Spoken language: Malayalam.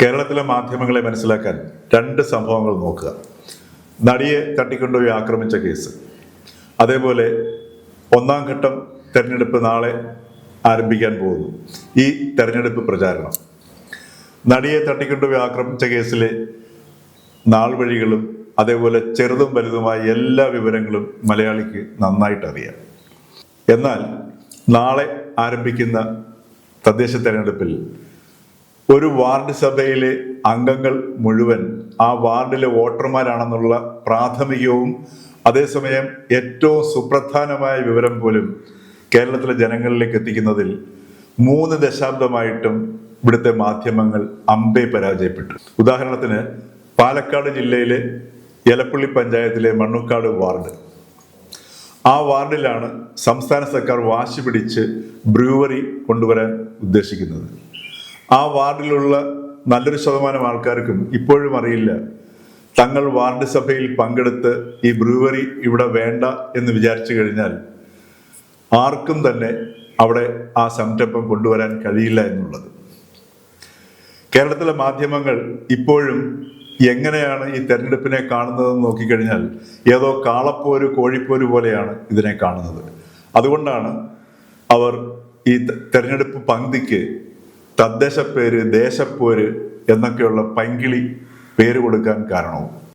കേരളത്തിലെ മാധ്യമങ്ങളെ മനസ്സിലാക്കാൻ രണ്ട് സംഭവങ്ങൾ നോക്കുക. നടിയെ തട്ടിക്കൊണ്ടുപോയി ആക്രമിച്ച കേസ്, അതേപോലെ ഒന്നാം ഘട്ടം തെരഞ്ഞെടുപ്പ് നാളെ ആരംഭിക്കാൻ പോകുന്നു. ഈ തെരഞ്ഞെടുപ്പ് പ്രചാരണം, നടിയെ തട്ടിക്കൊണ്ടുപോയി ആക്രമിച്ച കേസിലെ നാൾ വഴികളും അതേപോലെ ചെറുതും വലുതുമായ എല്ലാ വിവരങ്ങളും മലയാളിക്ക് നന്നായിട്ട് അറിയാം. എന്നാൽ നാളെ ആരംഭിക്കുന്ന തദ്ദേശ തെരഞ്ഞെടുപ്പിൽ ഒരു വാർഡ് സഭയിലെ അംഗങ്ങൾ മുഴുവൻ ആ വാർഡിലെ വോട്ടർമാരാണെന്നുള്ള പ്രാഥമികവും അതേസമയം ഏറ്റവും സുപ്രധാനമായ വിവരം പോലും കേരളത്തിലെ ജനങ്ങളിലേക്ക് എത്തിക്കുന്നതിൽ 3 ദശാബ്ദമായിട്ടും ഇവിടുത്തെ മാധ്യമങ്ങൾ അമ്പേ പരാജയപ്പെട്ടു. ഉദാഹരണത്തിന് പാലക്കാട് ജില്ലയിലെ എലപ്പള്ളി പഞ്ചായത്തിലെ മണ്ണുക്കാട് വാർഡ്, ആ വാർഡിലാണ് സംസ്ഥാന സർക്കാർ വാശി പിടിച്ച് ബ്രൂവറി കൊണ്ടുവരാൻ ഉദ്ദേശിക്കുന്നത്. ആ വാർഡിലുള്ള നല്ലൊരു ശതമാനം ആൾക്കാർക്കും ഇപ്പോഴും അറിയില്ല തങ്ങൾ വാർഡ് സഭയിൽ പങ്കെടുത്ത് ഈ ബ്രൂവറി ഇവിടെ വേണ്ട എന്ന് വിചാരിച്ചു കഴിഞ്ഞാൽ ആർക്കും തന്നെ അവിടെ ആ സംരംഭം കൊണ്ടുവരാൻ കഴിയില്ല എന്നുള്ളത്. കേരളത്തിലെ മാധ്യമങ്ങൾ ഇപ്പോഴും എങ്ങനെയാണ് ഈ തെരഞ്ഞെടുപ്പിനെ കാണുന്നതെന്ന് നോക്കിക്കഴിഞ്ഞാൽ ഏതോ കാളപ്പോര് കോഴിപ്പോര് പോലെയാണ് ഇതിനെ കാണുന്നത്. അതുകൊണ്ടാണ് അവർ ഈ തെരഞ്ഞെടുപ്പ് പങ്ക്തിക്ക് തദ്ദേശ പേര്, ദേശപ്പോര് എന്നൊക്കെയുള്ള പൈങ്കിളി പേര് കൊടുക്കാൻ കാരണവും.